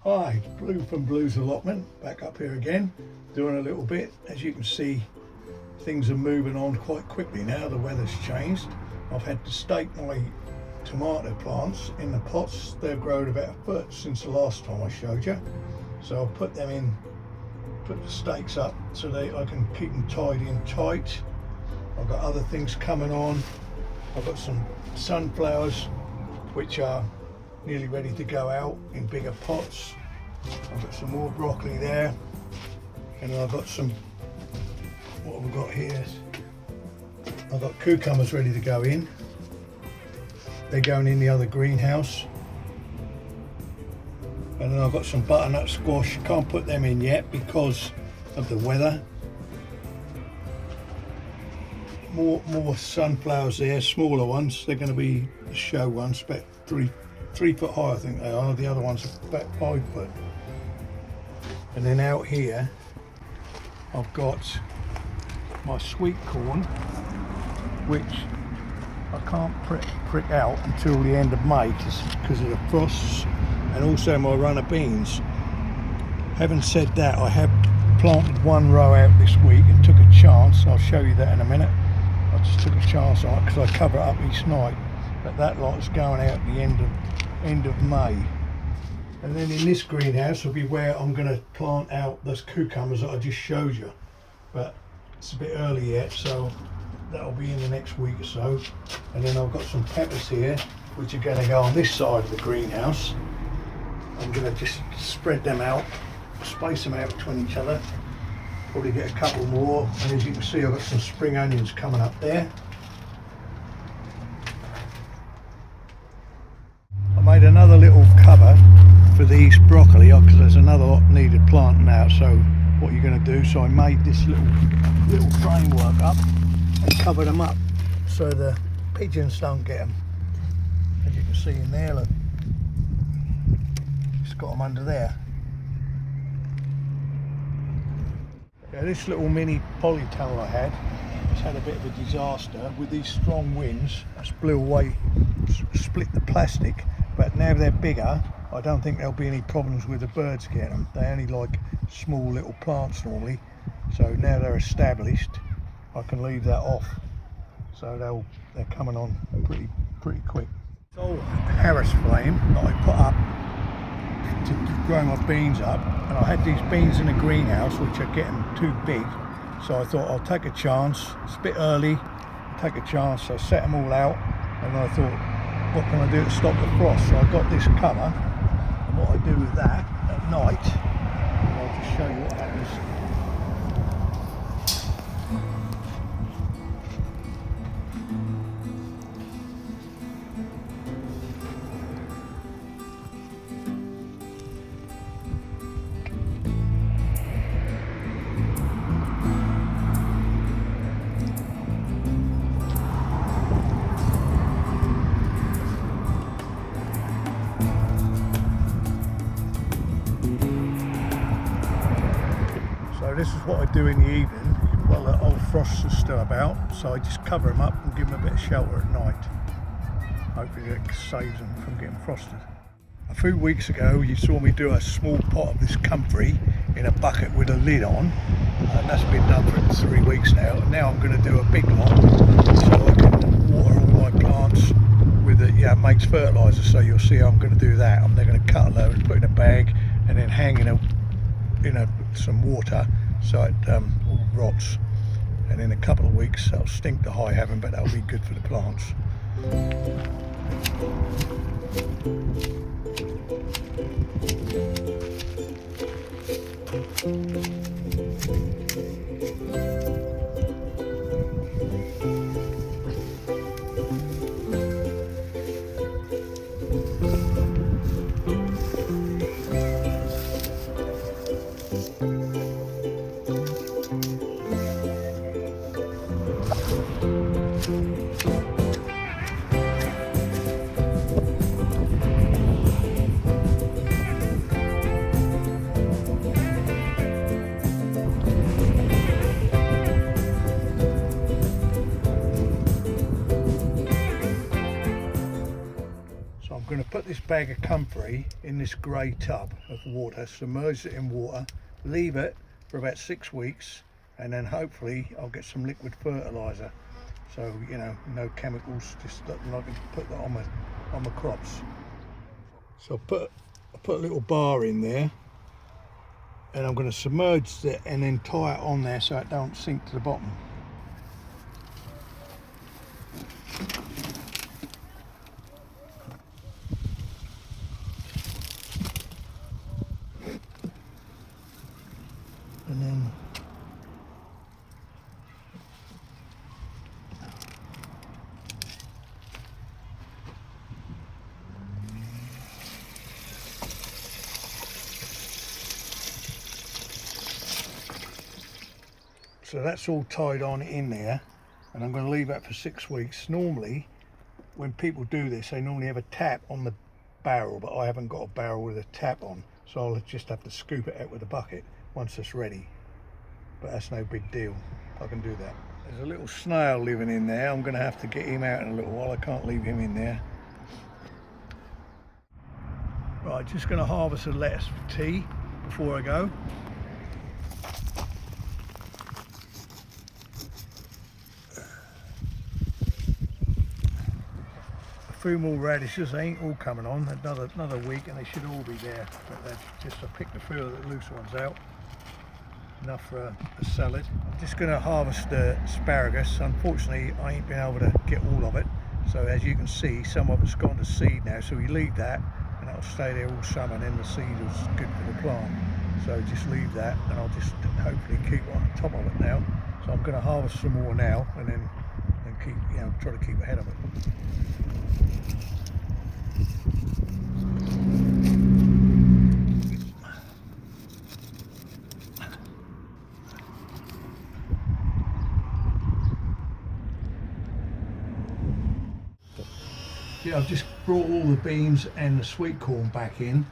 Hi, Blue from Blue's Allotment, back up here again, doing a little bit. As you can see, things are moving on quite quickly now, the weather's changed. I've had to stake my tomato plants in the pots. They've grown about a foot since the last time I showed you. So I'll put them in, put the stakes up so I can keep them tied in tight. I've got other things coming on. I've got some sunflowers which are nearly ready to go out in bigger pots. I've got some more broccoli there, and then I've got some, what have we got here? I've got cucumbers ready to go in. They're going in the other greenhouse. And then I've got some butternut squash. Can't put them in yet because of the weather. More sunflowers there, smaller ones. They're going to be the show ones, about 3 foot high I think they are. The other ones are about 5 foot. And then out here I've got my sweet corn, which I can't prick out until the end of May because of the frosts, and also my runner beans. Having said that, I have planted one row out this week and took a chance. I'll show you that in a minute. I just took a chance on it because I cover it up each night, but that lot's going out at the end of May. And then in this greenhouse will be where I'm going to plant out those cucumbers that I just showed you, but it's a bit early yet, so that'll be in the next week or so. And then I've got some peppers here which are going to go on this side of the greenhouse. I'm going to just spread them out, space them out between each other, probably get a couple more. And as you can see, I've got some spring onions coming up there. I made another little cover for these broccoli because there's another lot needed planting out. So what you're going to do, so I made this little framework up and covered them up so the pigeons don't get them. As you can see in there, look, it's got them under there. Yeah, this little mini polytunnel I had, it's had a bit of a disaster with these strong winds. That's blew away, split the plastic, but now they're bigger, I don't think there'll be any problems with the birds getting them. They only like small little plants normally, so now they're established, I can leave that off. So they're coming on pretty quick. This old Harris flame that I put up to grow my beans up, and I had these beans in a greenhouse which are getting too big, so I thought I'll take a chance. It's a bit early, take a chance. So I set them all out, and I thought, what can I do to stop the frost? So I got this cover, and what I do with that at night, I'll just show you what happens. This is what I do in the evening while the old frosts are still about, so I just cover them up and give them a bit of shelter at night. Hopefully it saves them from getting frosted. A few weeks ago you saw me do a small pot of this comfrey in a bucket with a lid on, and that's been done for 3 weeks now. And now I'm going to do a big lot so I can water all my plants with it. Yeah, it makes fertilizer, so you'll see I'm going to do that. I'm then going to cut a load, put in a bag, and then hang in some water so it all rots, and in a couple of weeks that'll stink to high heaven, but that'll be good for the plants. put this bag of comfrey in this grey tub of water, submerge it in water, leave it for about 6 weeks, and then hopefully I'll get some liquid fertilizer. So, you know, no chemicals, just I can put that on my crops. So I put a little bar in there, and I'm going to submerge it and then tie it on there so it don't sink to the bottom. And then so that's all tied on in there, and I'm going to leave that for 6 weeks. Normally when people do this, they normally have a tap on the barrel, but I haven't got a barrel with a tap on, so I'll just have to scoop it out with a bucket once it's ready. But that's no big deal, I can do that. There's a little snail living in there. I'm going to have to get him out in a little while. I can't leave him in there. Right, just going to harvest a lettuce for tea before I go. A few more radishes. They ain't all coming on. Another week and they should all be there. But just I picked a few of the loose ones out. Enough for a salad. I'm just going to harvest the asparagus. Unfortunately, I ain't been able to get all of it. So as you can see, some of it's gone to seed now. So we leave that, and that'll stay there all summer. And then the seed is good for the plant. So just leave that, and I'll just hopefully keep on top of it now. So I'm going to harvest some more now, and then keep, you know, try to keep ahead of it. Yeah, I've just brought all the beans and the sweetcorn back in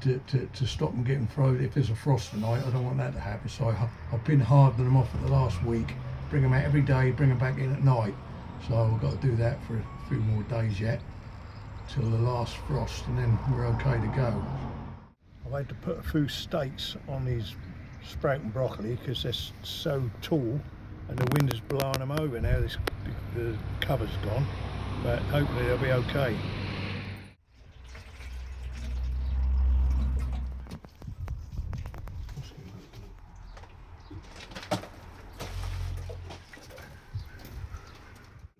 to stop them getting frozen. If there's a frost tonight, I don't want that to happen. So I've been hardening them off for the last week, bring them out every day, bring them back in at night. So I've got to do that for a few more days yet, till the last frost, and then we're okay to go. I've had to put a few stakes on these sprouting broccoli because they're so tall, and the wind is blowing them over now. The cover's gone. But hopefully they'll be okay.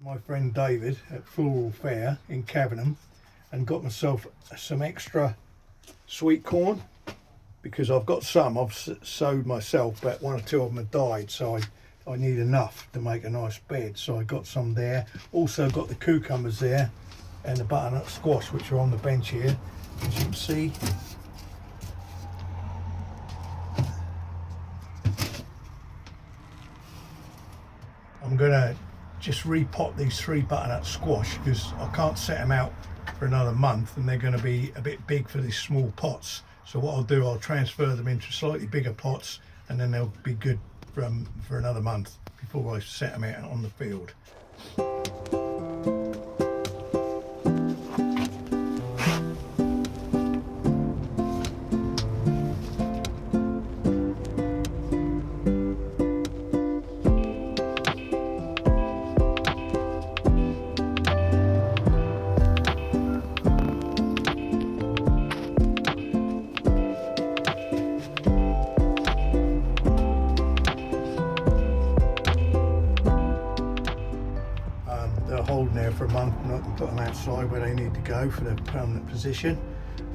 My friend David at Floral Fair in Cavenham, and got myself some extra sweet corn, because I've got some I've sowed myself, but 1 or 2 of them have died, so I need enough to make a nice bed, so I got some there. Also got the cucumbers there and the butternut squash, which are on the bench here, as you can see. I'm gonna just repot these 3 butternut squash because I can't set them out for another month, and they're going to be a bit big for these small pots. So what I'll do, I'll transfer them into slightly bigger pots, and then they'll be good for another month before I set them out on the field. Holding there for a month, and I can put them outside where they need to go for the permanent position.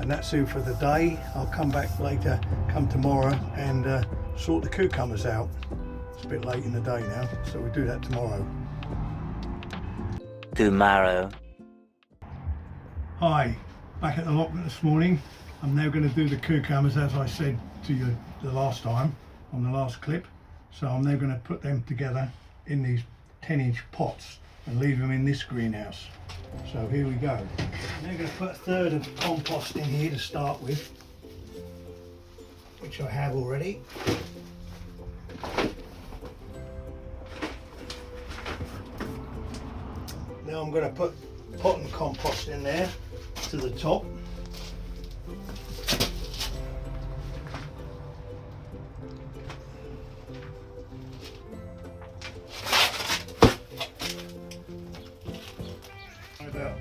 And that's it for the day. I'll come back later, come tomorrow, and sort the cucumbers out. It's a bit late in the day now, so we'll do that tomorrow. Hi, back at the allotment this morning. I'm now going to do the cucumbers as I said to you the last time on the last clip. So I'm now going to put them together in these 10-inch pots and leave them in this greenhouse. So here we go. I'm now going to put 1/3 of compost in here to start with, which I have already. Now I'm going to put pot and compost in there. to the top. About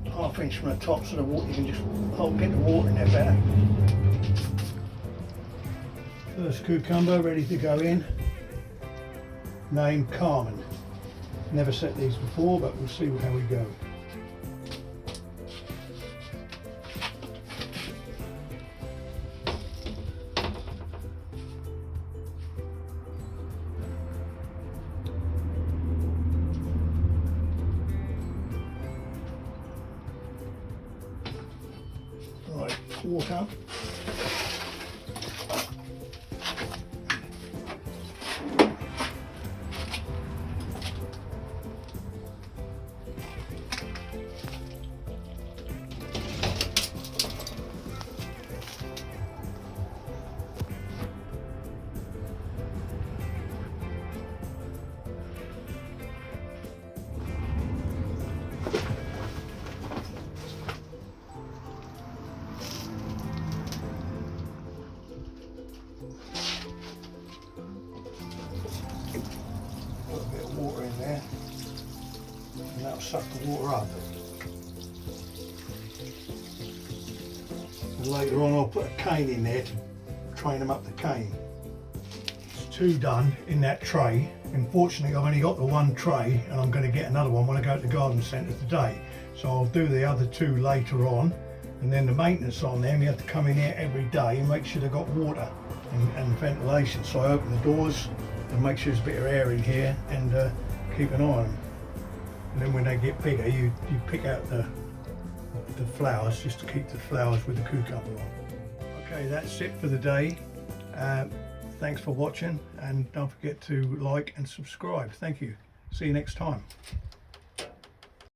½ inch from the top, so the water, you can just get the water in there better. First cucumber ready to go in. Name Carmen. Never set these before, but we'll see how we go. Right, water. Water in there, and that'll suck the water up. And later on I'll put a cane in there to train them up the cane. It's 2 done in that tray. Unfortunately I've only got the 1 tray, and I'm going to get another one when I go to the garden centre today. So I'll do the other 2 later on, and then the maintenance on them, you have to come in here every day and make sure they've got water and ventilation. So I open the doors and make sure there's a bit of air in here, and keep an eye on them. And then when they get bigger, you pick out the flowers, just to keep the flowers with the cucumber on. Okay, that's it for the day. Thanks for watching, and don't forget to like and subscribe. Thank you. See you next time.